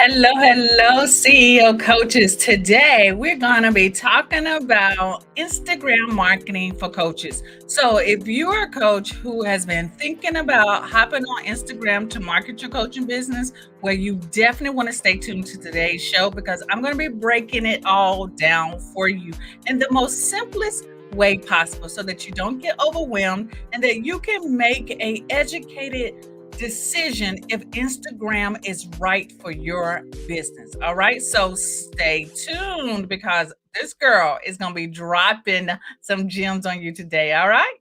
Hello, CEO coaches. Today, we're going to be talking about Instagram marketing for coaches. So, if you're a coach who has been thinking about hopping on Instagram to market your coaching business, well, you definitely want to stay tuned to today's show because I'm going to be breaking it all down for you in the most simplest way possible so that you don't get overwhelmed and that you can make a educated decision if Instagram is right for your business. All right. So stay tuned because this girl is going to be dropping some gems on you today. All right.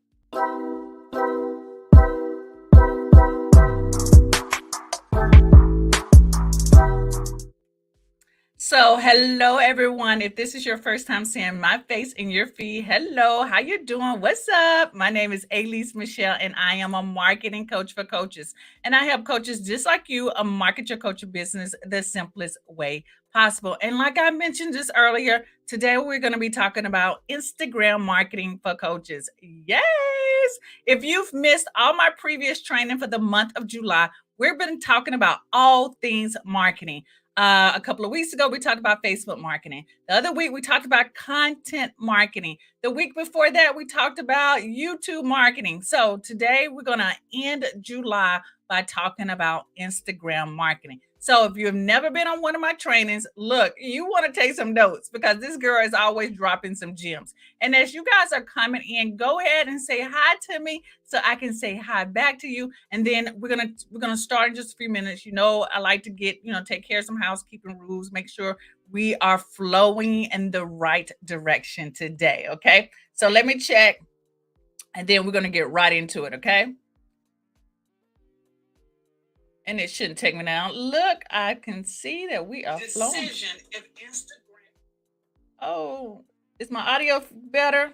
So, hello everyone. If this is your first time seeing my face in your feed, hello, how you doing? What's up? My name is 𝐒𝐡𝐨𝐩 Michelle, and I am a marketing coach for coaches. And I help coaches just like you market your coaching business the simplest way possible. And like I mentioned just earlier, today we're going to be talking about Instagram marketing for coaches. Yes. If you've missed all my previous training for the month of July, we've been talking about all things marketing. A couple of weeks ago, we talked about Facebook marketing. The other week, we talked about content marketing. The week before that, we talked about YouTube marketing. So today, we're going to end July by talking about Instagram marketing. So if you've never been on one of my trainings, look, you want to take some notes because this girl is always dropping some gems. And as you guys are coming in, go ahead and say hi to me so I can say hi back to you. And then we're gonna start in just a few minutes. You know, I like to get, take care of some housekeeping rules, make sure we are flowing in the right direction today. Okay. So let me check and then we're gonna get right into it. Okay. And it shouldn't take me down. Look, I can see that we are flowing. Decision if Instagram. Oh, is my audio better?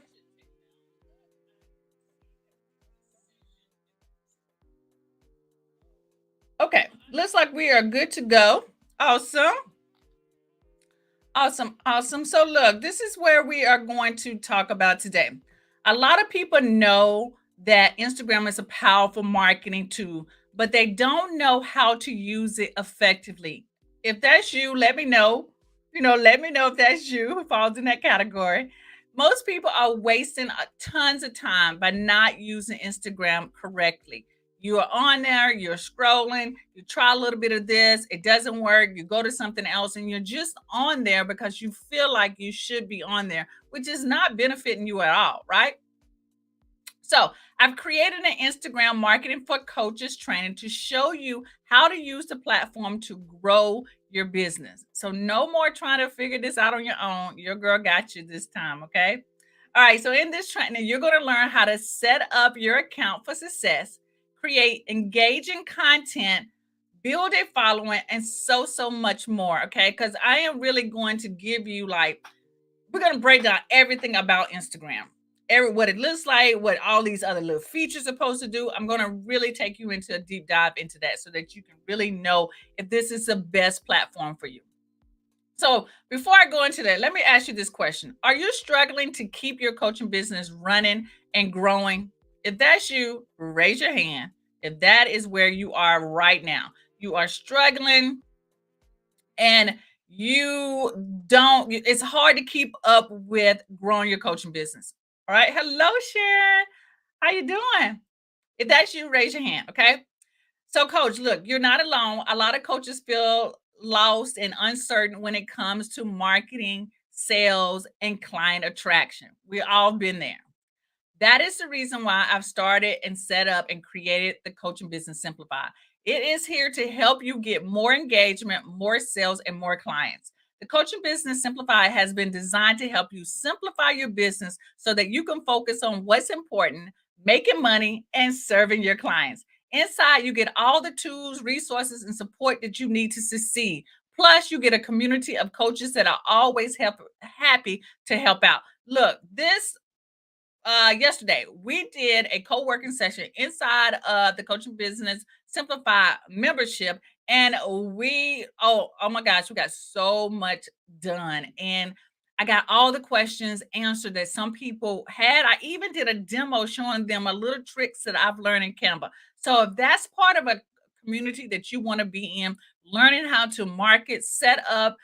Okay, looks like we are good to go. Awesome. Awesome. So, look, this is where we are going to talk about today. A lot of people know that Instagram is a powerful marketing tool, but they don't know how to use it effectively. If that's you, let me know. Let me know if that's you who falls in that category. Most people are wasting tons of time by not using Instagram correctly. You are on there, you're scrolling, you try a little bit of this, it doesn't work, you go to something else, and you're just on there because you feel like you should be on there, which is not benefiting you at all, right? So, I've created an Instagram marketing for coaches training to show you how to use the platform to grow your business. So, no more trying to figure this out on your own. Your girl got you this time, okay? All right, so in this training, you're going to learn how to set up your account for success, create engaging content, build a following, and so much more, okay? Because I am really going to give you we're going to break down everything about Instagram. What it looks like, what all these other little features are supposed to do. I'm going to really take you into a deep dive into that so that you can really know if this is the best platform for you. So, before I go into that, let me ask you this question. Are you struggling to keep your coaching business running and growing? If that's you, raise your hand. If that is where you are right now, you are struggling and it's hard to keep up with growing your coaching business. All right. Hello, Sharon. How you doing? If that's you, raise your hand. Okay. So, coach, look, you're not alone. A lot of coaches feel lost and uncertain when it comes to marketing, sales, and client attraction. We've all been there. That is the reason why I've started and set up and created the Coaching Business Simplified. It is here to help you get more engagement, more sales, and more clients. The Coaching Business Simplified has been designed to help you simplify your business so that you can focus on what's important, making money, and serving your clients. Inside, you get all the tools, resources, and support that you need to succeed. Plus, you get a community of coaches that are always happy to help out. Look, this yesterday we did a co-working session inside of the Coaching Business Simplified membership, and oh my gosh, we got so much done, and I got all the questions answered that some people had. I even did a demo showing them a little tricks that I've learned in Canva. So if that's part of a community that you want to be in, learning how to market, set up,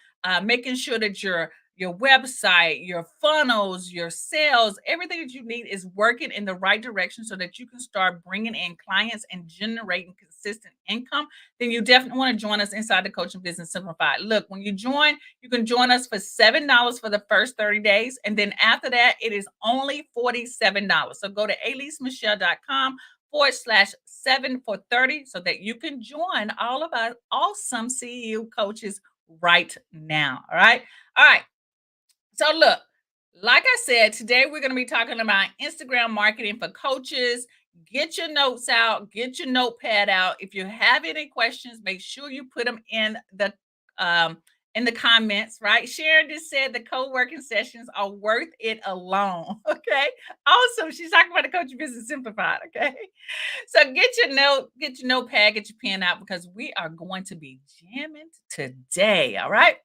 making sure that your website, your funnels, your sales, everything that you need is working in the right direction so that you can start bringing in clients and generating consistent income, then you definitely want to join us inside the Coaching Business Simplified. Look, when you join, you can join us for $7 for the first 30 days. And then after that, it is only $47. So go to alesemichellecom/7 for 30 so that you can join all of our awesome CEO coaches right now. All right. All right. So look, like I said, today we're going to be talking about Instagram marketing for coaches. Get your notes out, get your notepad out. If you have any questions, make sure you put them um in the comments, right? Sharon just said the co-working sessions are worth it alone. Okay. Awesome. She's talking about the coaching business simplified. Okay. So get your notepad, get your pen out because we are going to be jamming today. All right.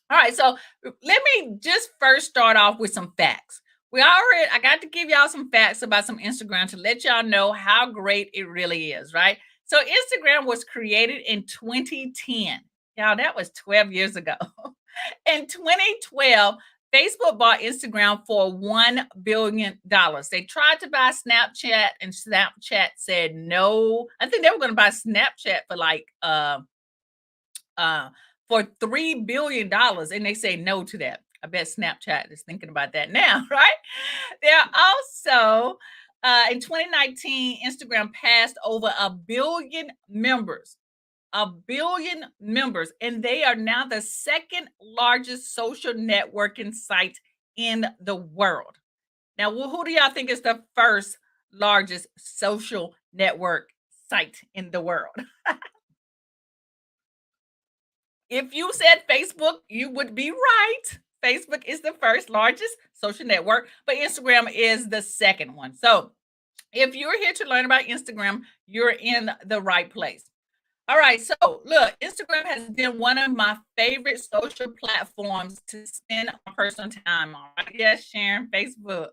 All right, so let me just first start off with some facts. I got to give y'all some facts about some Instagram to let y'all know how great it really is, right? So Instagram was created in 2010. Y'all, that was 12 years ago. In 2012, Facebook bought Instagram for $1 billion. They tried to buy Snapchat, and Snapchat said no. I think they were going to buy Snapchat for uh, for $3 billion, and they say no to that. I bet Snapchat is thinking about that now, right? They're also in 2019, Instagram passed over a billion members, and they are now the second largest social networking site in the world. Now, who do y'all think is the first largest social network site in the world? If you said Facebook, you would be right. Facebook is the first largest social network, but Instagram is the second one. So if you're here to learn about Instagram, you're in the right place. All right. So look, Instagram has been one of my favorite social platforms to spend my personal time on. Right? Yes, Sharon, Facebook.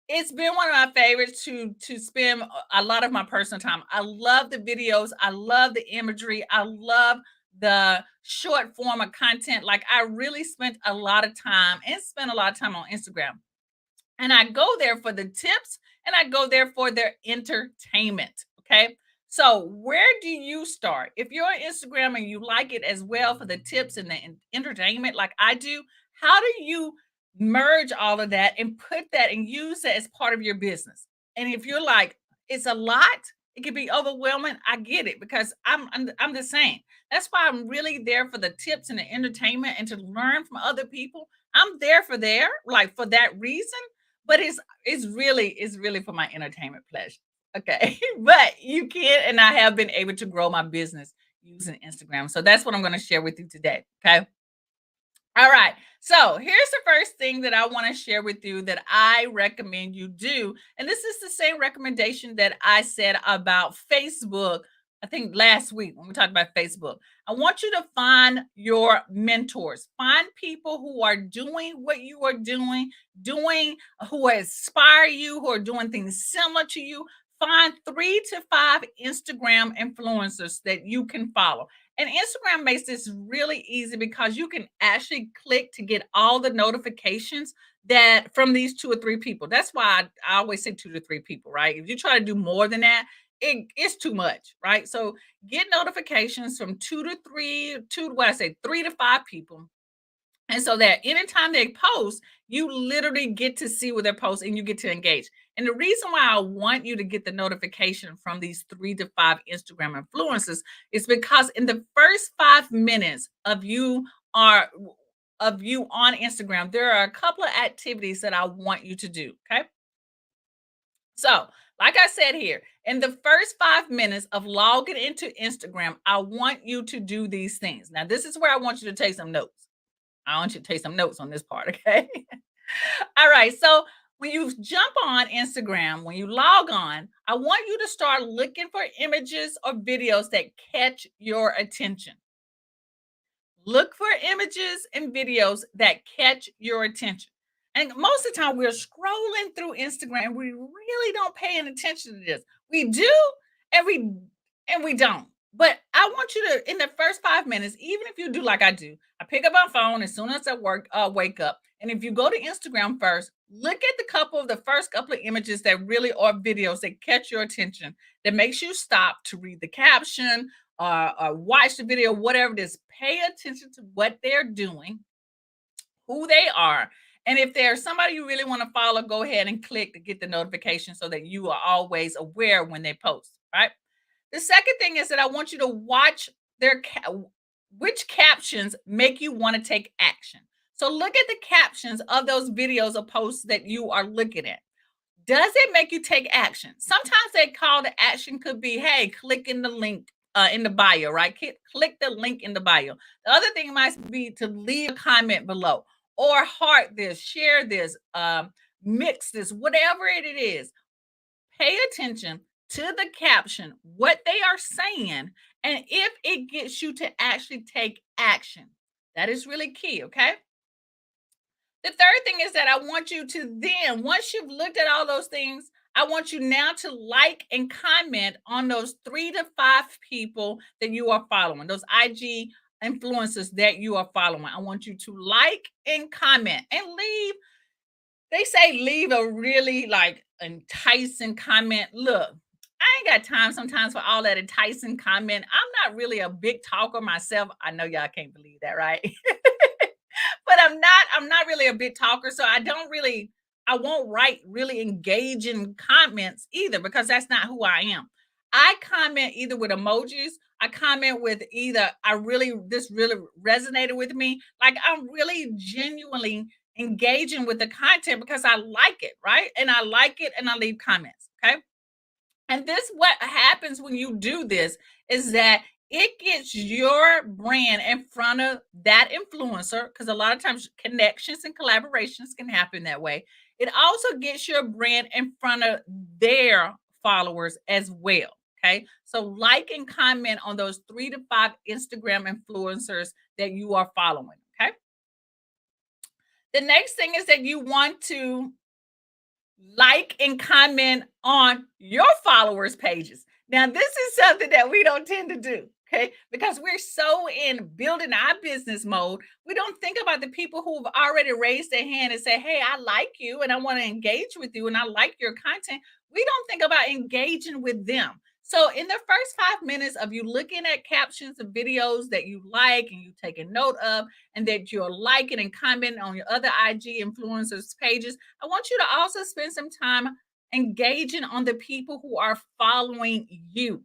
It's been one of my favorites to spend a lot of my personal time. I love the videos. I love the imagery. I love the short form of content. Like I really spent a lot of time and spent a lot of time on Instagram. And I go there for the tips and I go there for their entertainment. Okay. So, where do you start? If you're on Instagram and you like it as well for the tips and the entertainment, like I do, how do you merge all of that and put that and use that as part of your business? And if you're like, it's a lot, it can be overwhelming. I get it because I'm the same. That's why I'm really there for the tips and the entertainment and to learn from other people. I'm there like for that reason, but it's really for my entertainment pleasure. Okay. But you can, and I have been able to grow my business using Instagram. So that's what I'm going to share with you today. Okay. All right. So here's the first thing that I want to share with you that I recommend you do. And this is the same recommendation that I said about Facebook, I think last week when we talked about Facebook. I want you to find your mentors, find people who are doing what you are doing, who inspire you, who are doing things similar to you. Find 3 to 5 Instagram influencers that you can follow. And Instagram makes this really easy because you can actually click to get all the notifications that from these 2 or 3 people. That's why I always say 2 to 3 people, right? If you try to do more than that, it's too much, right? So get notifications from 3 to 5 people. And so that anytime they post, you literally get to see what they're posting and you get to engage. And the reason why I want you to get the notification from these 3 to 5 Instagram influencers is because in the first 5 minutes are of you on Instagram, there are a couple of activities that I want you to do. Okay. So, like I said here, in the first 5 minutes of logging into Instagram, I want you to do these things. Now, this is where I want you to take some notes. I want you to take some notes on this part, okay? All right. So when you jump on Instagram, when you log on, I want you to start looking for images or videos that catch your attention. Look for images and videos that catch your attention. And most of the time, we're scrolling through Instagram. We really don't pay any attention to this. We do, and we and we don't. But I want you to, in the first 5 minutes, even if you do like I do, I pick up my phone as soon as I wake up. And if you go to Instagram first, look at the first couple of images that really are videos that catch your attention, that makes you stop to read the caption or watch the video, whatever it is. Pay attention to what they're doing, who they are. And if there's somebody you really want to follow, go ahead and click to get the notification so that you are always aware when they post, right? The second thing is that I want you to watch which captions make you want to take action. So look at the captions of those videos or posts that you are looking at. Does it make you take action? Sometimes that call to action could be, hey, click in the link in the bio, right? Click the link in the bio. The other thing might be to leave a comment below or heart this, share this, mix this, whatever it is. Pay attention to the caption, what they are saying, and if it gets you to actually take action. That is really key, okay? The third thing is that I want you to then, once you've looked at all those things, I want you now to like and comment on those 3 to 5 people that you are following, those IG influencers that you are following. I want you to like and comment and leave. They say leave a really like enticing comment. Look, I ain't got time sometimes for all that enticing comment. I'm not really a big talker myself. I know y'all can't believe that, right? But I'm not really a big talker, so I won't write really engaging comments either because that's not who I am. I comment either with emojis, I comment with either this really resonated with me, like I'm really genuinely engaging with the content because I like it, right? And I like it and I leave comments, okay? And this what happens when you do this is that it gets your brand in front of that influencer because a lot of times connections and collaborations can happen that way. It also gets your brand in front of their followers as well. Okay. So like and comment on those 3 to 5 Instagram influencers that you are following. Okay. The next thing is that you want to like and comment on your followers' pages. Now, this is something that we don't tend to do, okay? Because we're so in building our business mode, we don't think about the people who have already raised their hand and say, hey, I like you and I want to engage with you and I like your content. We don't think about engaging with them. So, in the first 5 minutes of you looking at captions of videos that you like and you take a note of, and that you're liking and commenting on your other IG influencers' pages, I want you to also spend some time engaging on the people who are following you.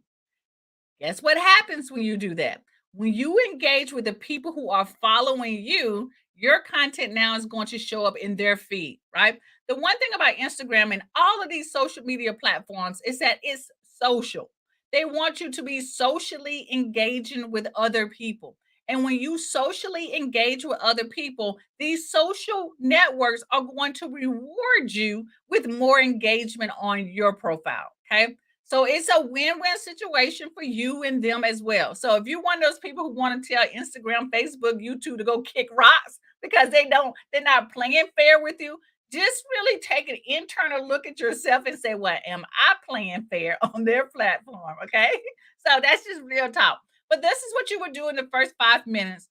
Guess what happens when you do that? When you engage with the people who are following you, your content now is going to show up in their feed, right? The one thing about Instagram and all of these social media platforms is that it's social. They want you to be socially engaging with other people. And when you socially engage with other people, these social networks are going to reward you with more engagement on your profile. Okay. So it's a win-win situation for you and them as well. So if you're one of those people who want to tell Instagram, Facebook, YouTube to go kick rocks because they're not playing fair with you, just really take an internal look at yourself and say, well, am I playing fair on their platform? Okay. So that's just real talk. But this is what you would do in the first 5 minutes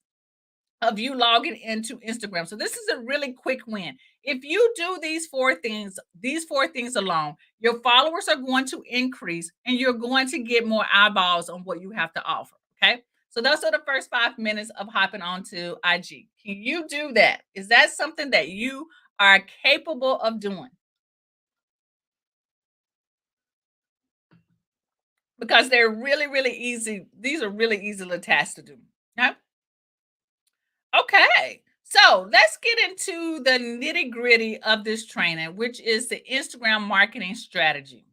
of you logging into Instagram. So this is a really quick win. If you do these four things alone, your followers are going to increase and you're going to get more eyeballs on what you have to offer. Okay. So those are the first 5 minutes of hopping onto IG. Can you do that? Is that something that you are capable of doing? Because they're really, really easy. These are really easy little tasks to do. Okay. Okay. So let's get into the nitty gritty of this training, which is the Instagram marketing strategy.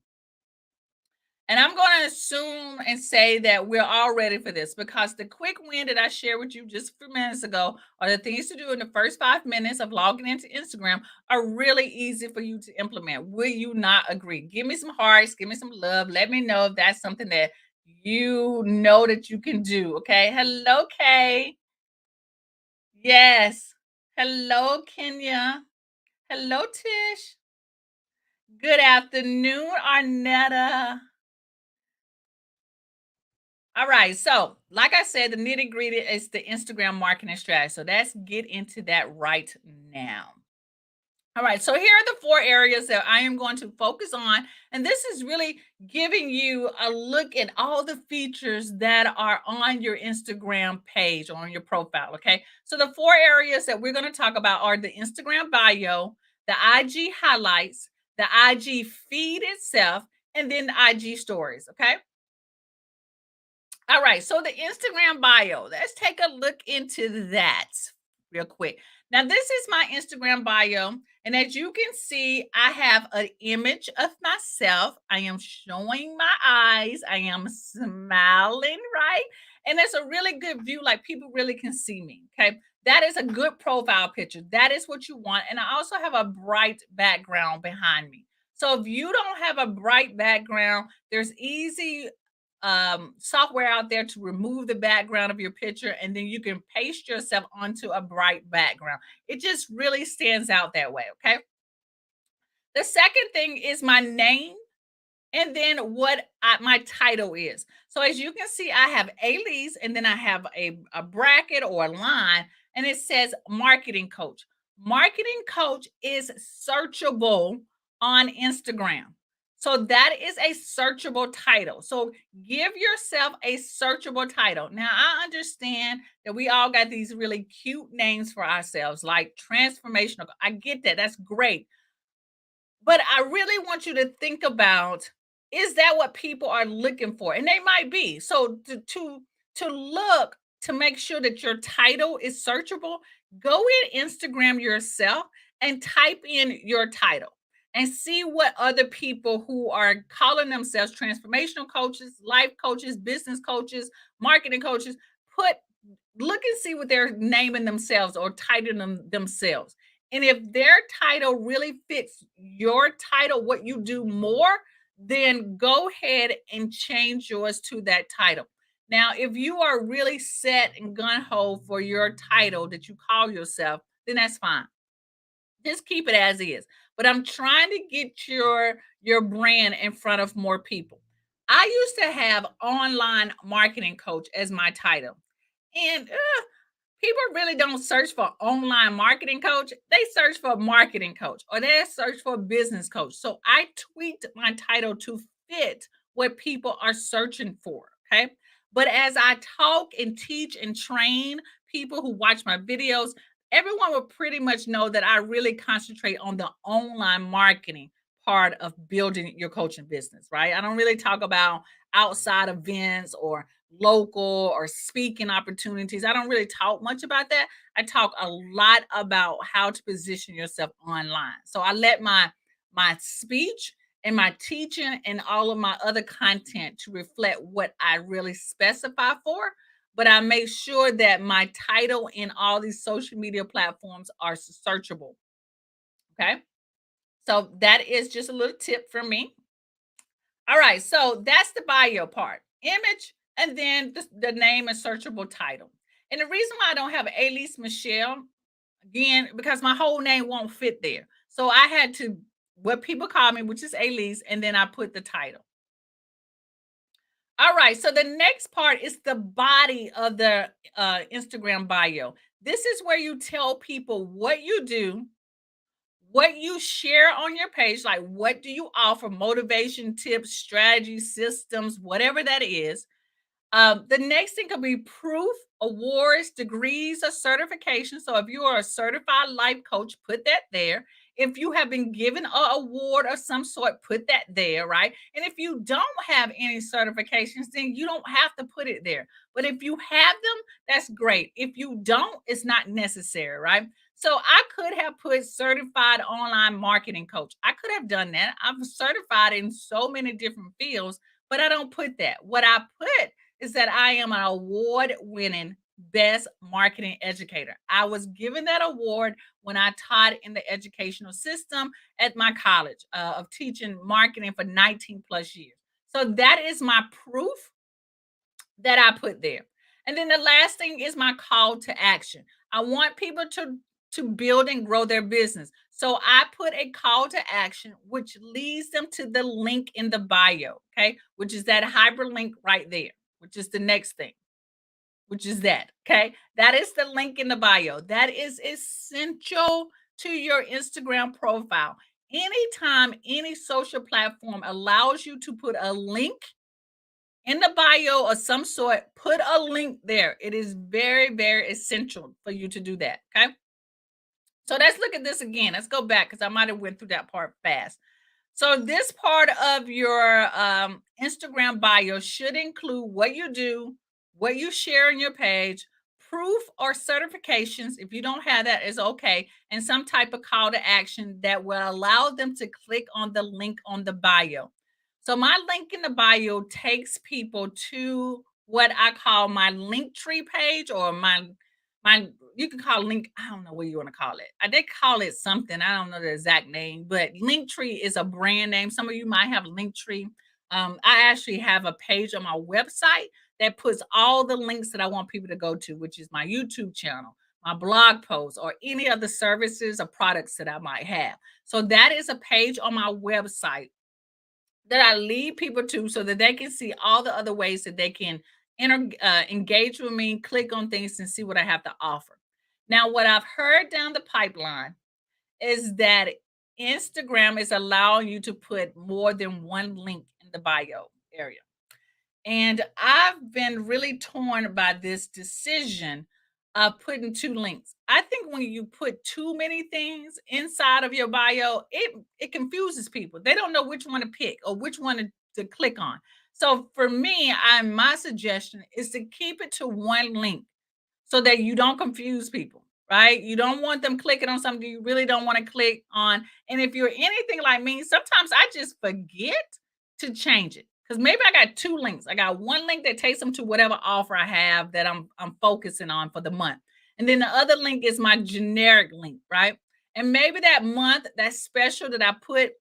And I'm going to assume and say that we're all ready for this because the quick win that I shared with you just a few minutes ago are the things to do in the first 5 minutes of logging into Instagram are really easy for you to implement. Will you not agree? Give me some hearts, give me some love. Let me know if that's something that you know that you can do. Okay. Hello, Kay. Yes. Hello, Kenya. Hello, Tish. Good afternoon, Arnetta. All right. So, like I said, the nitty gritty is the Instagram marketing strategy. So, let's get into that right now. All right, so here are the four areas that I am going to focus on. And this is really giving you a look at all the features that are on your Instagram page or on your profile. Okay, so the four areas that we're going to talk about are the Instagram bio, the IG highlights, the IG feed itself, and then the IG stories. Okay. All right, so the Instagram bio, let's take a look into that real quick. Now, this is my Instagram bio, and as you can see, I have an image of myself. I am showing my eyes, I am smiling, right? And it's a really good view, like people really can see me. Okay, that is a good profile picture. That is what you want. And I also have a bright background behind me. So if you don't have a bright background, there's easy software out there to remove the background of your picture, and then you can paste yourself onto a bright background. It just really stands out that way. Okay. The second thing is my name, and then my title is. So as you can see, I have a and then I have a bracket or a line, and it says marketing coach. Marketing coach is searchable on Instagram. So that is a searchable title. So give yourself a searchable title. Now, I understand that we all got these really cute names for ourselves, like transformational. I get that. That's great, but I really want you to think about, is that what people are looking for? And they might be. So to look to make sure that your title is searchable, go in Instagram yourself and type in your title and see what other people who are calling themselves transformational coaches, life coaches, business coaches, marketing coaches, put look and see what they're naming themselves or titling themselves. And if their title really fits your title, what you do more, then go ahead and change yours to that title. Now, if you are really set and gun ho for your title that you call yourself, then that's fine. Just keep it as is. But I'm trying to get your brand in front of more people. I used to have online marketing coach as my title. And people really don't search for online marketing coach. They search for marketing coach or they search for business coach. So I tweaked my title to fit what people are searching for. Okay. But as I talk and teach and train people who watch my videos, everyone will pretty much know that I really concentrate on the online marketing part of building your coaching business, right? I don't really talk about outside events or local or speaking opportunities. I don't really talk much about that. I talk a lot about how to position yourself online. So I let my speech and my teaching and all of my other content to reflect what I really specify for, but I make sure that my title in all these social media platforms are searchable. Okay. So that is just a little tip from me. All right, so that's the bio part, image, and then the name and searchable title. And the reason why I don't have Elise Michelle, again, because my whole name won't fit there. So I had to, what people call me, which is Elise, and then I put the title. All right, so the next part is the body of the Instagram bio. This is where you tell people what you do, what you share on your page, like what do you offer, motivation, tips, strategies, systems, whatever that is. The next thing could be proof, awards, degrees, or certification. So if you are a certified life coach, put that there. If you have been given an award of some sort, put that there, right? And if you don't have any certifications, then you don't have to put it there. But if you have them, that's great. If you don't, it's not necessary, right? So I could have put certified online marketing coach. I could have done that. I'm certified in so many different fields, but I don't put that. What I put is that I am an award winning best marketing educator. I was given that award when I taught in the educational system at my college of teaching marketing for 19 plus years. So that is my proof that I put there. And then the last thing is my call to action. I want people to build and grow their business. So I put a call to action which leads them to the link in the bio, okay? Which is that hyperlink right there. which is the next thing, which is that. Okay. That is the link in the bio. That is essential to your Instagram profile. Anytime any social platform allows you to put a link in the bio of some sort, put a link there. It is very, very essential for you to do that. Okay. So let's look at this again. Let's go back because I might have went through that part fast. So this part of your Instagram bio should include what you do, what you share on your page, proof or certifications. If you don't have that, is okay, and some type of call to action that will allow them to click on the link on the bio. So my link in the bio takes people to what I call my link tree page, or my you can call link, I don't know what you want to call it. I did call it something. I don't know the exact name, but Linktree is a brand name. Some of you might have Linktree. I actually have a page on my website that puts all the links that I want people to go to, which is my YouTube channel, my blog posts, or any other services or products that I might have. So that is a page on my website that I lead people to so that they can see all the other ways that they can engage with me, click on things, and see what I have to offer. Now, what I've heard down the pipeline is that Instagram is allowing you to put more than one link in the bio area. And I've been really torn by this decision of putting two links. I think when you put too many things inside of your bio, it confuses people. They don't know which one to pick or which one to click on. So for me, my suggestion is to keep it to one link so that you don't confuse people, right? You don't want them clicking on something you really don't want to click on. And if you're anything like me, sometimes I just forget to change it. Because maybe I got two links. I got one link that takes them to whatever offer I have that I'm focusing on for the month. And then the other link is my generic link, right? And maybe that month, that special that I put,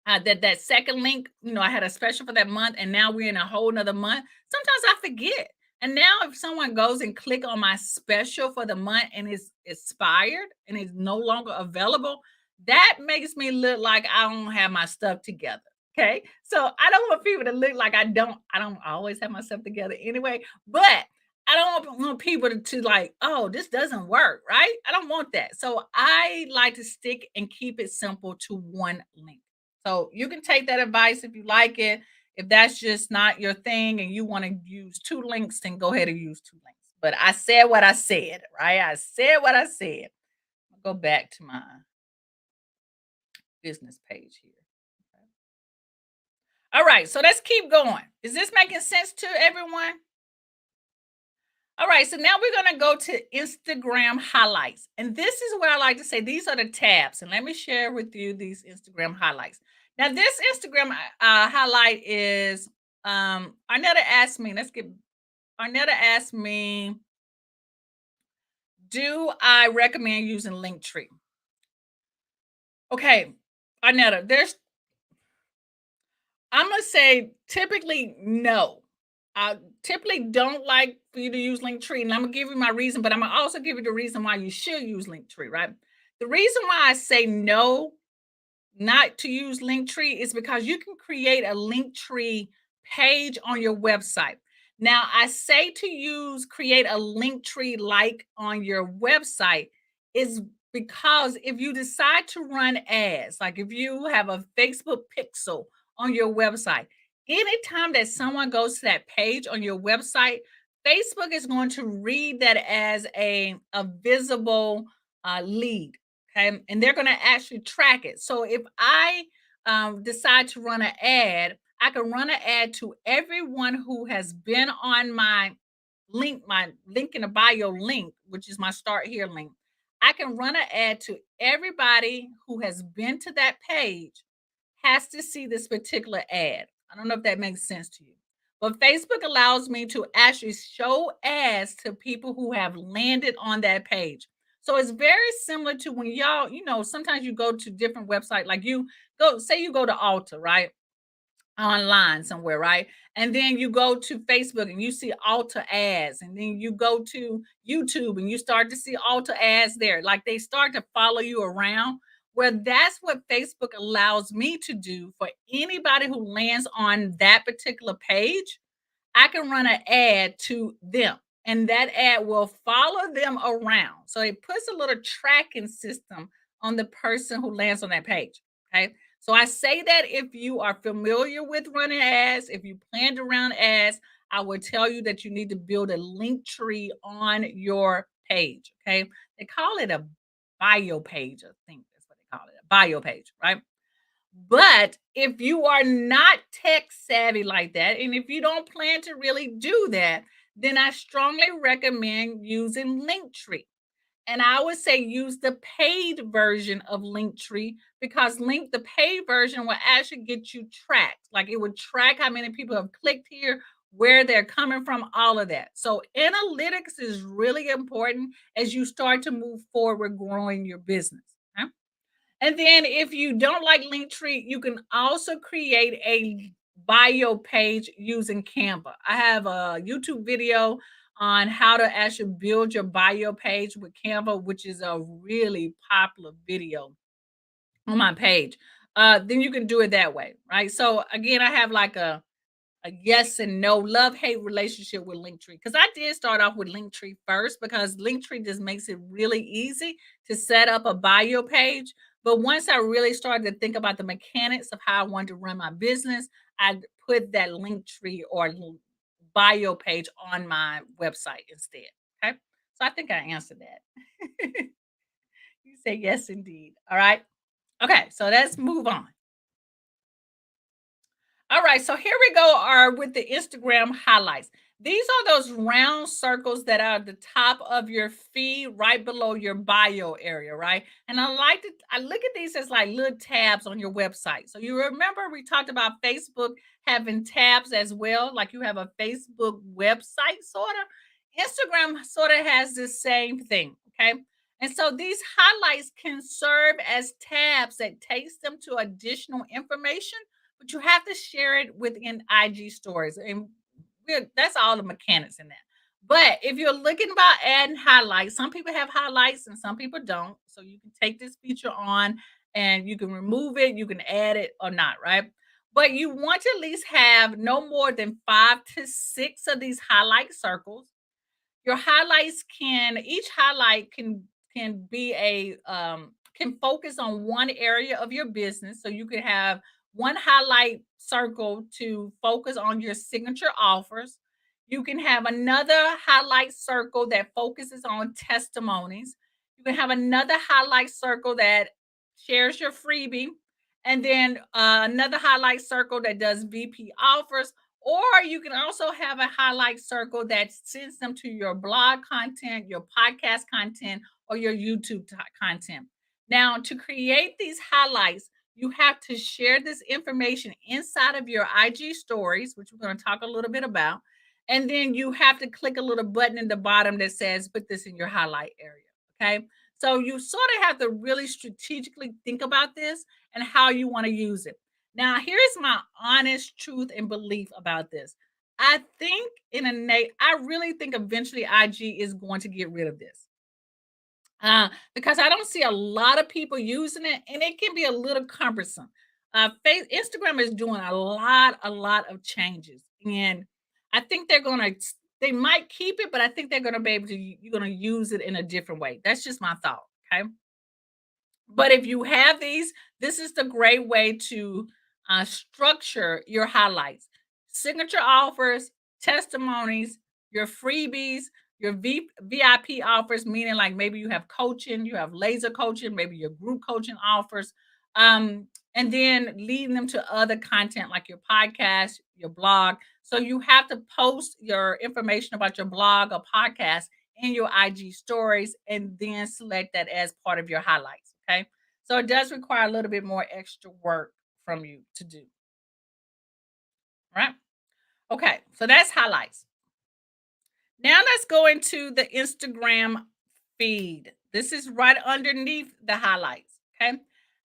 that second link, I had a special for that month, and now we're in a whole nother month. Sometimes I forget. And now if someone goes and click on my special for the month and it's expired and is no longer available, that makes me look like I don't have my stuff together. Okay. So I don't want people to look like I don't always have my stuff together anyway, but I don't want people to like, oh, this doesn't work, right? I don't want that. So I like to stick and keep it simple to one link. So you can take that advice if you like it. If that's just not your thing and you want to use two links, then go ahead and use two links. But I said what I said, right? I said what I said. I'll go back to my business page here. Okay. All right, so let's keep going. Is this making sense to everyone? All right, so now we're going to go to Instagram highlights. And this is where I like to say these are the tabs. And let me share with you these Instagram highlights. Now, this Instagram highlight is Arnetta asked me, Arnetta asked me, do I recommend using Linktree? Okay, Arnetta, I'm going to say typically no. I typically don't like for you to use Linktree, and I'm gonna give you my reason, but I'm gonna also give you the reason why you should use Linktree, right? The reason why I say no, not to use Linktree, is because you can create a Linktree page on your website. Now, I say to create a Linktree like on your website is because if you decide to run ads, like if you have a Facebook pixel on your website, anytime that someone goes to that page on your website, Facebook is going to read that as a visible lead. Okay. And they're going to actually track it. So if I decide to run an ad, I can run an ad to everyone who has been on my link in the bio link, which is my start here link. I can run an ad to everybody who has been to that page has to see this particular ad. I don't know if that makes sense to you. But Facebook allows me to actually show ads to people who have landed on that page. So it's very similar to when y'all, sometimes you go to different websites, like you go to Alta, right? Online somewhere, right? And then you go to Facebook and you see Alta ads, and then you go to YouTube and you start to see Alta ads there. Like they start to follow you around. Well, that's what Facebook allows me to do for anybody who lands on that particular page. I can run an ad to them, and that ad will follow them around. So it puts a little tracking system on the person who lands on that page. Okay. So I say that if you are familiar with running ads, if you plan to run ads, I would tell you that you need to build a link tree on your page. Okay. They call it a bio page, I think that's what they call it, a bio page, right? But if you are not tech savvy like that, and if you don't plan to really do that, then I strongly recommend using Linktree. And I would say use the paid version of Linktree because the paid version will actually get you tracked. Like it would track how many people have clicked here, where they're coming from, all of that. So analytics is really important as you start to move forward growing your business. Okay? And then if you don't like Linktree, you can also create a bio page using Canva. I have a YouTube video on how to actually build your bio page with Canva, which is a really popular video on my page. Then you can do it that way, right? So again, I have like a yes and no love hate relationship with Linktree because I did start off with Linktree first because Linktree just makes it really easy to set up a bio page. But once I really started to think about the mechanics of how I wanted to run my business, I put that Linktree or bio page on my website instead. Okay. So I think I answered that. You say yes, indeed. All right. Okay. So let's move on. All right, so here we go are with the Instagram highlights. These are those round circles that are at the top of your feed, right below your bio area, right? And I look at these as like little tabs on your website. So you remember we talked about Facebook having tabs as well, like you have a Facebook website sort of. Instagram sort of has the same thing, okay? And so these highlights can serve as tabs that takes them to additional information, but you have to share it within IG stories. And that's all the mechanics in that. But if you're looking about adding highlights, some people have highlights and some people don't. So you can take this feature on and you can remove it, you can add it or not, right? But you want to at least have no more than 5 to 6 of these highlight circles. Your highlights can each highlight can be a can focus on one area of your business. So you could have one highlight circle to focus on your signature offers. You can have another highlight circle that focuses on testimonies. You can have another highlight circle that shares your freebie, and then another highlight circle that does VP offers, or you can also have a highlight circle that sends them to your blog content, your podcast content, or your YouTube content. Now, to create these highlights, you have to share this information inside of your IG stories, which we're going to talk a little bit about. And then you have to click a little button in the bottom that says, put this in your highlight area. Okay. So you sort of have to really strategically think about this and how you want to use it. Now, here's my honest truth and belief about this. I really think eventually IG is going to get rid of this. Because I don't see a lot of people using it, and it can be a little cumbersome. Instagram is doing a lot of changes, and I think they might keep it, but I think they're gonna be able to. You're gonna use it in a different way. That's just my thought. Okay. But if you have these, this is the great way to structure your highlights, signature offers, testimonies, your freebies, your VIP offers, meaning like maybe you have coaching, you have laser coaching, maybe your group coaching offers, and then leading them to other content like your podcast, your blog. So you have to post your information about your blog or podcast in your IG stories and then select that as part of your highlights. Okay. So it does require a little bit more extra work from you to do. Right. Okay. So that's highlights. Now let's go into the Instagram feed. This is right underneath the highlights. Okay.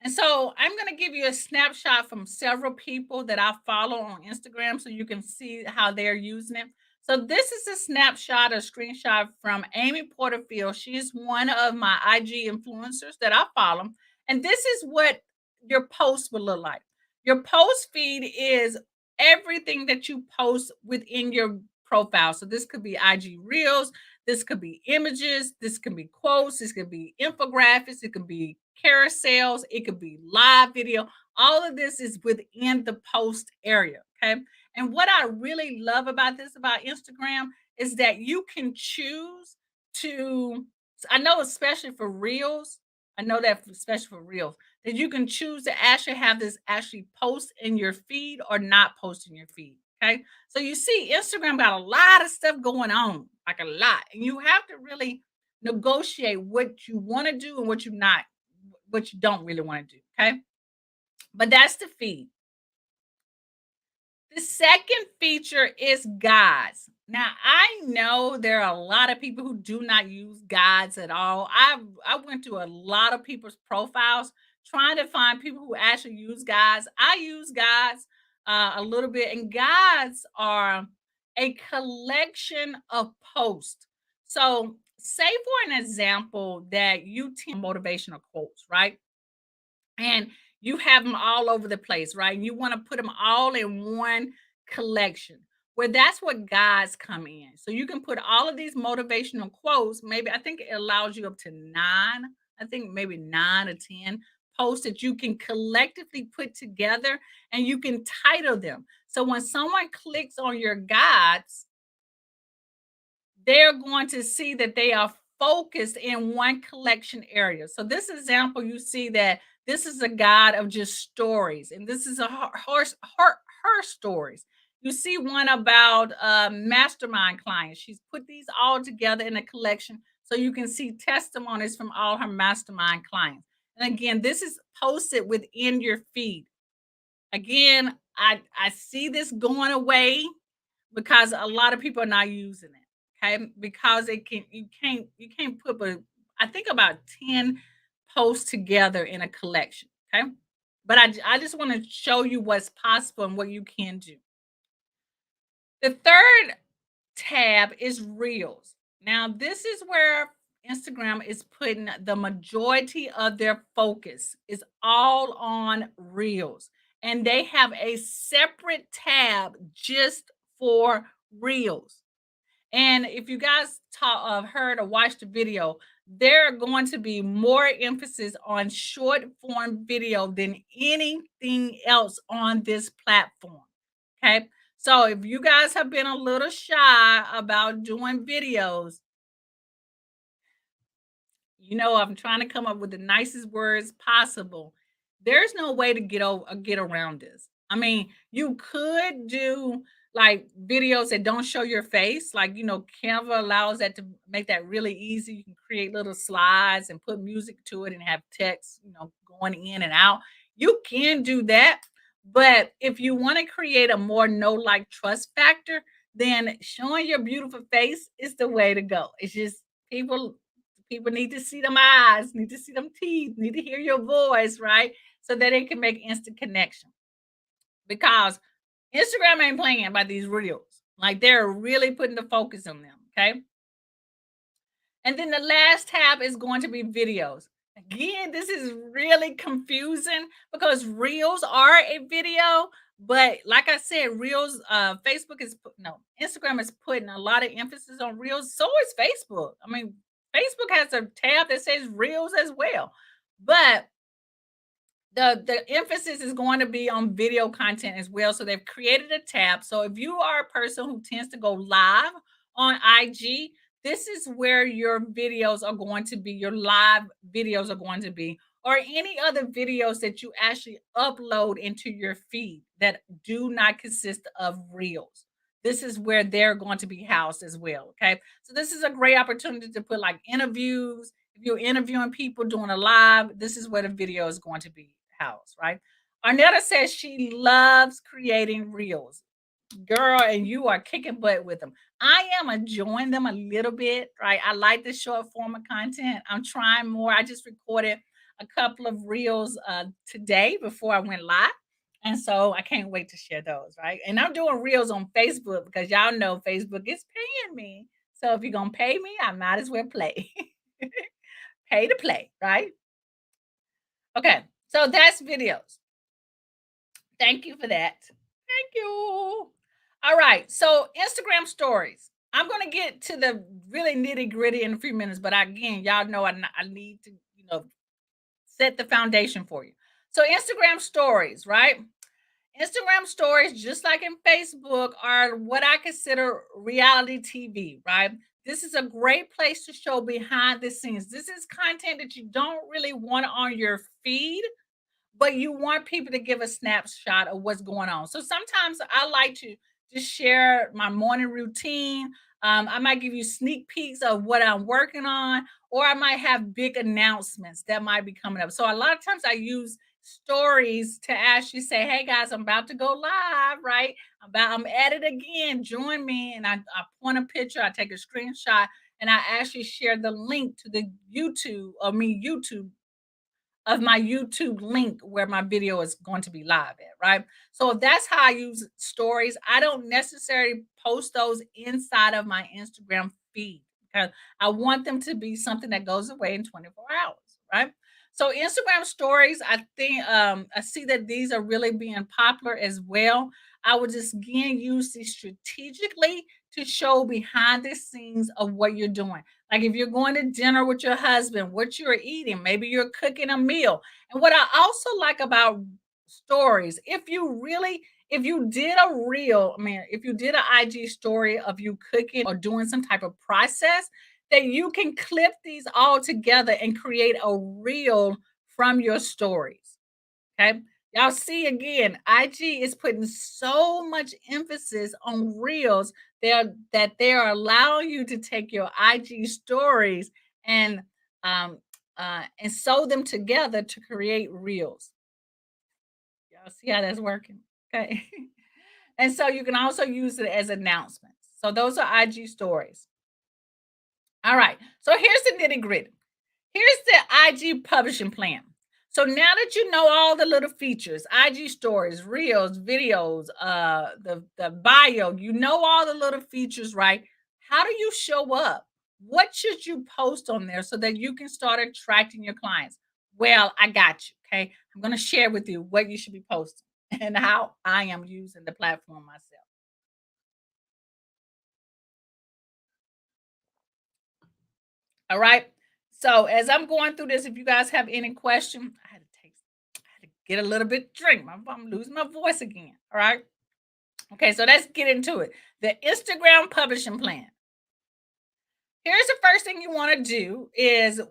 And so I'm going to give you a snapshot from several people that I follow on Instagram so you can see how they're using it. So this is a snapshot, a screenshot from Amy Porterfield. She's one of my IG influencers that I follow. And this is what your post will look like. Your post feed is everything that you post within your profile. So this could be IG Reels, this could be images, this could be quotes, this could be infographics, it could be carousels, it could be live video. All of this is within the post area. Okay. And what I really love about this, about Instagram, is that you can choose to, I know, especially for Reels, I know that especially for Reels, that you can choose to actually have this actually post in your feed or not post in your feed. Okay. So you see, Instagram got a lot of stuff going on, like a lot. And you have to really negotiate what you want to do and what you don't really want to do. Okay. But that's the feed. The second feature is guides. Now, I know there are a lot of people who do not use guides at all. I went to a lot of people's profiles trying to find people who actually use guides. I use guides a little bit, and guides are a collection of posts. So, say for an example that you teach motivational quotes, right? And you have them all over the place, right? You want to put them all in one collection. Where that's what guides come in. So you can put all of these motivational quotes. Maybe I think it allows you up to nine. I think maybe 9 or 10 posts that you can collectively put together, and you can title them. So when someone clicks on your guides, they're going to see that they are focused in one collection area. So this example, you see that this is a guide of just stories, and this is her stories. You see one about mastermind clients. She's put these all together in a collection so you can see testimonies from all her mastermind clients. And again, this is posted within your feed. Again, I see this going away because a lot of people are not using it. Okay, because it can you can't put but I think about 10 posts together in a collection. Okay, but I just want to show you what's possible and what you can do. The third tab is Reels. Now, this is where Instagram is putting the majority of their focus is all on Reels. And they have a separate tab just for Reels. And if you guys heard or watched the video, there are going to be more emphasis on short form video than anything else on this platform. Okay. So if you guys have been a little shy about doing videos, I'm trying to come up with the nicest words possible. There's no way to get around this. I mean, you could do like videos that don't show your face, like Canva allows that to make that really easy. You can create little slides and put music to it and have text, going in and out. You can do that, but if you want to create a more know like trust factor, then showing your beautiful face is the way to go. It's just people need to see them eyes, need to see them teeth, need to hear your voice, right? So that they can make instant connection. Because Instagram ain't playing by these reels. Like they're really putting the focus on them. Okay. And then the last tab is going to be videos. Again, this is really confusing because reels are a video, but like I said, reels, no, Instagram is putting a lot of emphasis on reels. So is Facebook. I mean, Facebook has a tab that says reels as well. But the emphasis is going to be on video content as well. So they've created a tab. So if you are a person who tends to go live on IG, this is where your videos are going to be, your live videos are going to be, or any other videos that you actually upload into your feed that do not consist of reels. This is where they're going to be housed as well. Okay. So this is a great opportunity to put like interviews. If you're interviewing people doing a live, this is where the video is going to be housed, right? Arnetta says she loves creating reels. Girl, and you are kicking butt with them. I am enjoying them a little bit, right? I like the short form of content. I'm trying more. I just recorded a couple of reels today before I went live. And so I can't wait to share those, right? And I'm doing reels on Facebook because y'all know Facebook is paying me. So if you're going to pay me, I might as well play. Pay to play, right? Okay. So that's videos. Thank you for that. Thank you. All right. So Instagram stories. I'm gonna get to the really nitty gritty in a few minutes, but again, y'all know I need to, set the foundation for you. So Instagram stories, right? Instagram stories, just like in Facebook, are what I consider reality TV, right? This is a great place to show behind the scenes. This is content that you don't really want on your feed, but you want people to give a snapshot of what's going on. So sometimes I like to just share my morning routine. I might give you sneak peeks of what I'm working on, or I might have big announcements that might be coming up. So a lot of times I use stories to actually say, "Hey guys, I'm about to go live, right? I'm at it again. Join me." And I point a picture, I take a screenshot, and I actually share the link to the YouTube of my YouTube link where my video is going to be live at, right? So that's how I use stories. I don't necessarily post those inside of my Instagram feed because I want them to be something that goes away in 24 hours, right? So Instagram stories, I think I see that these are really being popular as well. I would just again use these strategically to show behind the scenes of what you're doing. Like if you're going to dinner with your husband, what you're eating, maybe you're cooking a meal. And what I also like about stories, if you did a reel, I mean, if you did an IG story of you cooking or doing some type of process, that you can clip these all together and create a reel from your stories. Okay. Y'all see again, IG is putting so much emphasis on reels that they're allowing you to take your IG stories and and sew them together to create reels. Y'all see how that's working? Okay. And so you can also use it as announcements. So those are IG stories. All right. So here's the nitty gritty. Here's the IG publishing plan. So now that you know all the little features, IG stories, reels, videos, the bio, you know all the little features, right? How do you show up? What should you post on there so that you can start attracting your clients? Well, I got you. Okay. I'm going to share with you what you should be posting and how I am using the platform myself. All right. So as I'm going through this, if you guys have any question, I had to get a little bit drink. I'm losing my voice again. All right. Okay, so let's get into it. The Instagram publishing plan. Here's the first thing you want to do is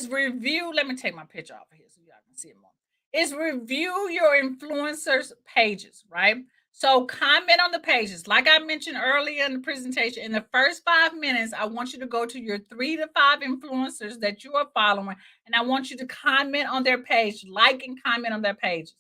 review. Let me take my picture off of here so y'all can see it more. Is review your influencers pages, right? So comment on the pages. Like I mentioned earlier in the presentation, in the first 5 minutes, I want you to go to your 3 to 5 influencers that you are following, and I want you to comment on their page, like and comment on their pages.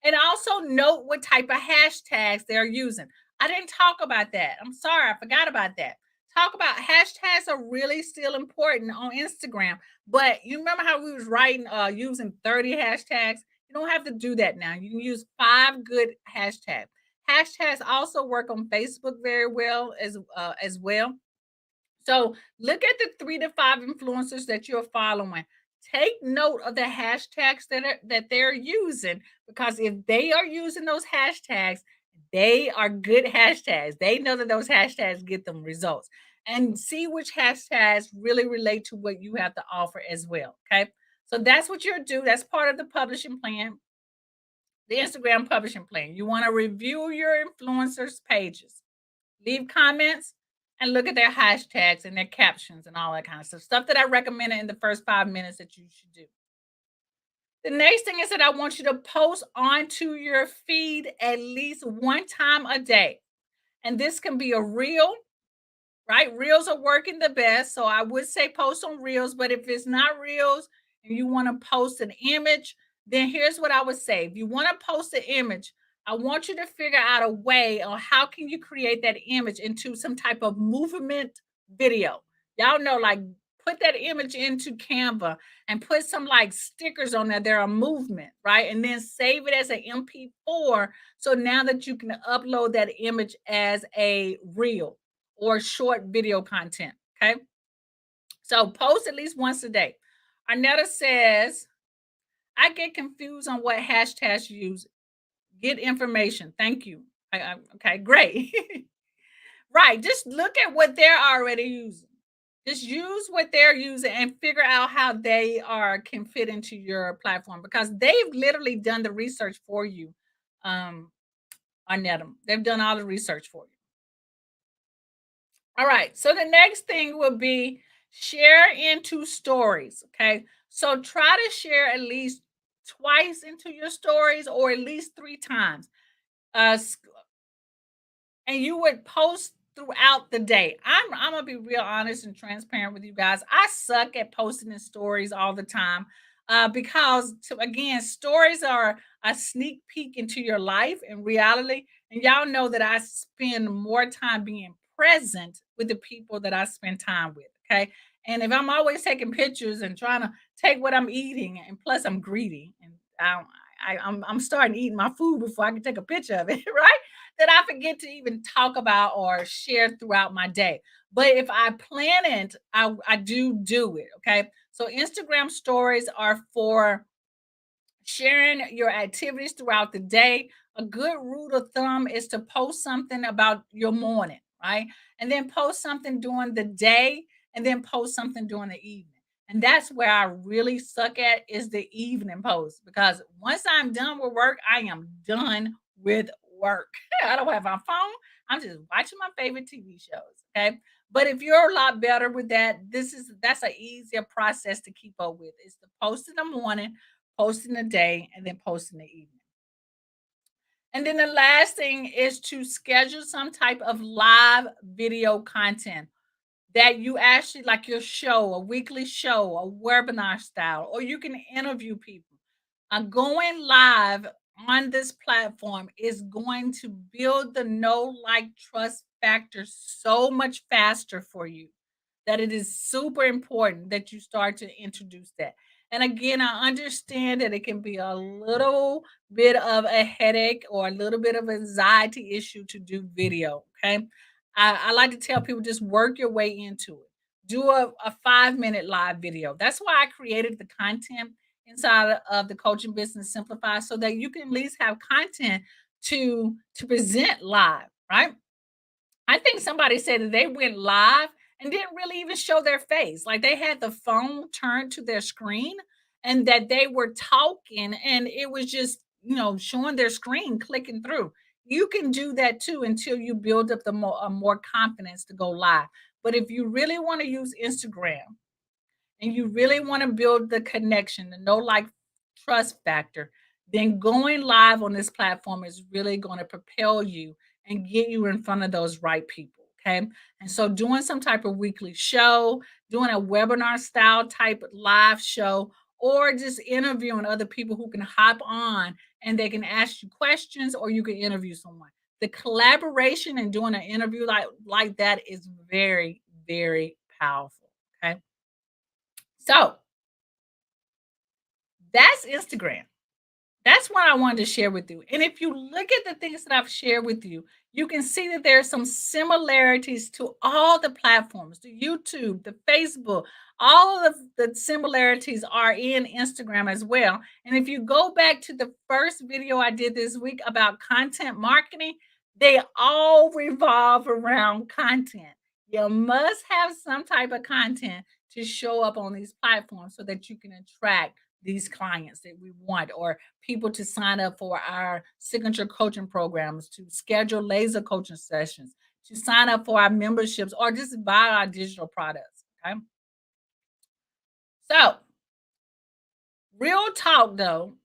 And also note what type of hashtags they're using. I didn't talk about that. I'm sorry, I forgot about that. Talk about hashtags are really still important on Instagram, but you remember how we was writing using 30 hashtags? You don't have to do that now. You can use 5 good hashtags. Hashtags also work on Facebook very well as well. So look at the 3 to 5 influencers that you're following. Take note of the hashtags that they're using, because if they are using those hashtags, they are good hashtags. They know that those hashtags get them results. And see which hashtags really relate to what you have to offer as well. Okay. So that's what you'll do. That's part of the publishing plan, the Instagram publishing plan. You want to review your influencers' pages, leave comments, and look at their hashtags and their captions and all that kind of stuff. Stuff that I recommended in the first 5 minutes that you should do. The next thing is that I want you to post onto your feed at least 1 time a day. And this can be a reel, right? Reels are working the best. So I would say post on reels, but if it's not reels and you want to post an image, then here's what I would say. If you want to post an image, I want you to figure out a way on how can you create that image into some type of movement video. Y'all know, like put that image into Canva and put some like stickers on there. There are movement, right? And then save it as an MP4. So now that you can upload that image as a reel or short video content. Okay. So post at least once a day. Arnetta says, I get confused on what hashtags you use. Get information. Thank you. Okay, great. Right. Just look at what they're already using. Just use what they're using and figure out how they are can fit into your platform because they've literally done the research for you. Um, on Netum. They've done all the research for you. All right. So the next thing will be share into stories. Okay. So try to share at least twice into your stories or at least 3 times. Uh, and you would post throughout the day. I'm gonna be real honest and transparent with you guys. I suck at posting in stories all the time because, again, stories are a sneak peek into your life and reality. And y'all know that I spend more time being present with the people that I spend time with. Okay. And if I'm always taking pictures and trying to take what I'm eating, and plus I'm greedy, and I'm starting eating my food before I can take a picture of it, right? That I forget to even talk about or share throughout my day. But if I plan it, I do it. Okay. So Instagram stories are for sharing your activities throughout the day. A good rule of thumb is to post something about your morning, right? And then post something during the day and then post something during the evening. And that's where I really suck at is the evening post because once I'm done with work, I am done with work. I don't have my phone. I'm just watching my favorite TV shows. Okay. But if you're a lot better with that, that's an easier process to keep up with. It's to post in the morning, post in the day, and then post in the evening. And then the last thing is to schedule some type of live video content that you actually like your show, a weekly show, a webinar style, or you can interview people. Going live on this platform is going to build the know, like, trust factor so much faster for you that it is super important that you start to introduce that. And again, I understand that it can be a little bit of a headache or a little bit of anxiety issue to do video. Okay. I like to tell people just work your way into it. Do a 5 minute live video. That's why I created the content inside of the coaching business simplified so that you can at least have content to present live, right? I think somebody said that they went live and didn't really even show their face. Like they had the phone turned to their screen and that they were talking and it was just, showing their screen clicking through. You can do that too until you build up the more confidence to go live. But if you really want to use Instagram, and you really want to build the connection, the know like trust factor, then going live on this platform is really going to propel you and get you in front of those right people. Okay. And so doing some type of weekly show, doing a webinar style type live show, or just interviewing other people who can hop on and they can ask you questions or you can interview someone. The collaboration and doing an interview like that is very, very powerful. Okay. So that's Instagram. That's what I wanted to share with you. And if you look at the things that I've shared with you, you can see that there are some similarities to all the platforms, the YouTube, the Facebook, all of the similarities are in Instagram as well. And if you go back to the first video I did this week about content marketing, they all revolve around content. You must have some type of content to show up on these platforms so that you can attract these clients that we want or people to sign up for our signature coaching programs, to schedule laser coaching sessions, to sign up for our memberships, or just buy our digital products. Okay. So, real talk though,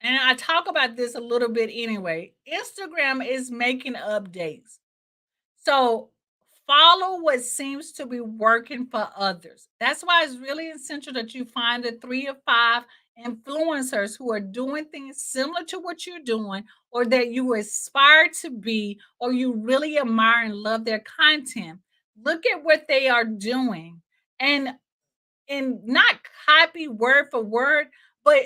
and I talk about this a little bit anyway, Instagram is making updates. So follow what seems to be working for others. That's why it's really essential that you find the 3 or 5 influencers who are doing things similar to what you're doing, or that you aspire to be, or you really admire and love their content. Look at what they are doing and not copy word for word, but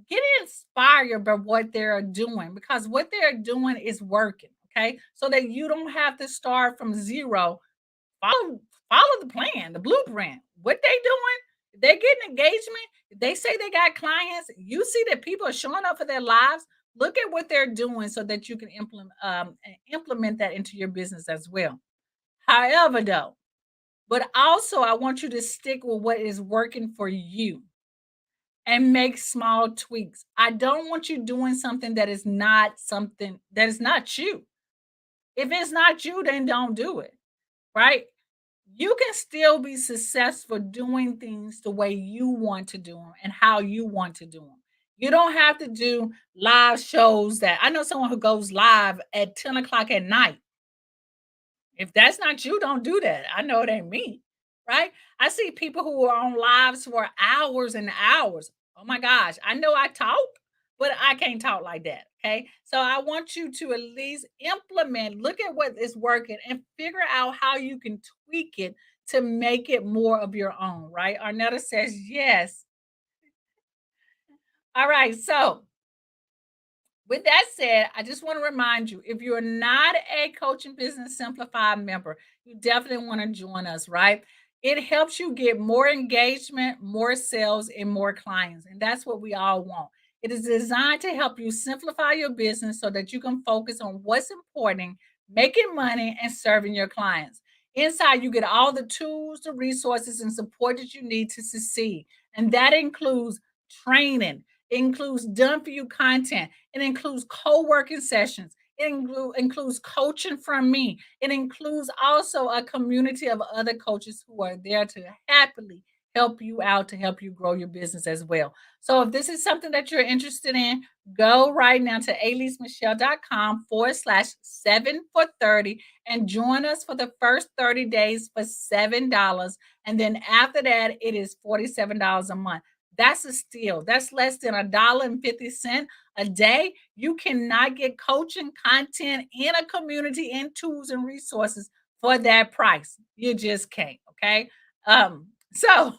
get inspired by what they're doing because what they're doing is working. Okay, so that you don't have to start from zero. Follow the plan, the blueprint. What they doing? If they're getting engagement. If they say they got clients, you see that people are showing up for their lives. Look at what they're doing so that you can implement that into your business as well. However, though, but also I want you to stick with what is working for you and make small tweaks. I don't want you doing something that is not you. If it's not you, then don't do it, right? You can still be successful doing things the way you want to do them and how you want to do them. You don't have to do live shows that I know someone who goes live at 10 o'clock at night. If that's not you, don't do that. I know it ain't me, right? I see people who are on lives for hours and hours. Oh my gosh, I know I talk, but I can't talk like that. Okay. So I want you to at least implement, look at what is working and figure out how you can tweak it to make it more of your own, right? Arnetta says yes. All right. So with that said, I just want to remind you if you're not a Coaching Business Simplified member, you definitely want to join us, right? It helps you get more engagement, more sales, and more clients. And that's what we all want. It is designed to help you simplify your business so that you can focus on what's important, making money, and serving your clients. Inside, you get all the tools, the resources, and support that you need to succeed. And that includes training, it includes done for you content. It includes co-working sessions. Includes coaching from me. It includes also a community of other coaches who are there to happily help you out to help you grow your business as well. So if this is something that you're interested in, go right now to aleesmichelle.com/7 for 30 and join us for the first 30 days for $7. And then after that, it is $47 a month. That's a steal. That's less than $1.50 a day. You cannot get coaching content in a community and tools and resources for that price. You just can't. Okay. So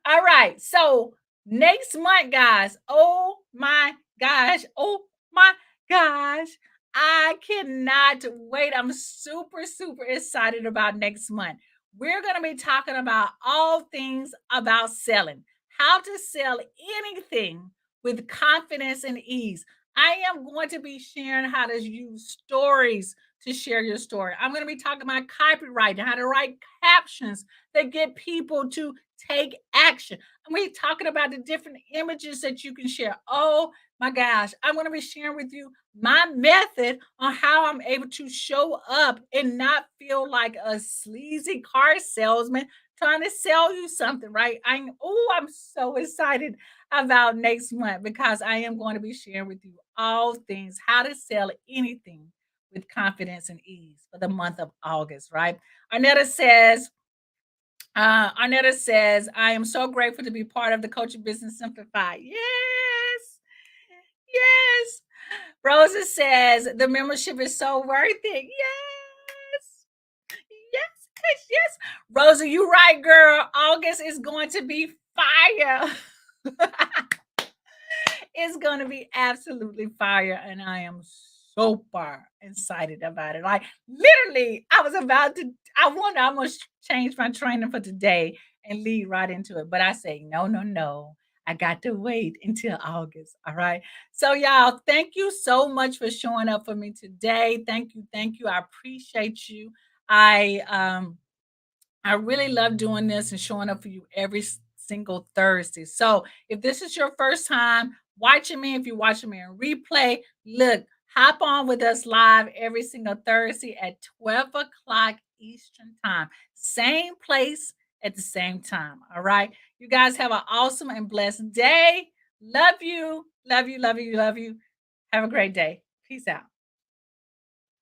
all right. So next month, guys. Oh my gosh. Oh my gosh. I cannot wait. I'm super, super excited about next month. We're going to be talking about all things about selling, how to sell anything with confidence and ease. I am going to be sharing how to use stories to share your story. I'm going to be talking about copywriting, how to write captions that get people to take action. I'm going to be talking about the different images that you can share. Oh my gosh, I'm going to be sharing with you my method on how I'm able to show up and not feel like a sleazy car salesman trying to sell you something, right? I'm so excited about next month because I am going to be sharing with you all things how to sell anything with confidence and ease for the month of August, right? Arnetta says, I am so grateful to be part of the Coaching Business Simplified. Yes, yes. Rosa says the membership is so worth it. Yes, yes, yes, yes. Rosa, you right, girl. August is going to be fire. It's going to be absolutely fire, and I am so far excited about it. Like literally, I was about to. I wonder. I must change my training for today and lead right into it. But I say no, no, no. I got to wait until August. All right. So y'all, thank you so much for showing up for me today. Thank you, thank you. I appreciate you. I um I really love doing this and showing up for you every single Thursday. So if this is your first time watching me, if you're watching me in replay, look, hop on with us live every single Thursday at 12 o'clock Eastern Time. Same place at the same time. All right. You guys have an awesome and blessed day. Love you. Love you. Love you. Love you. Have a great day. Peace out.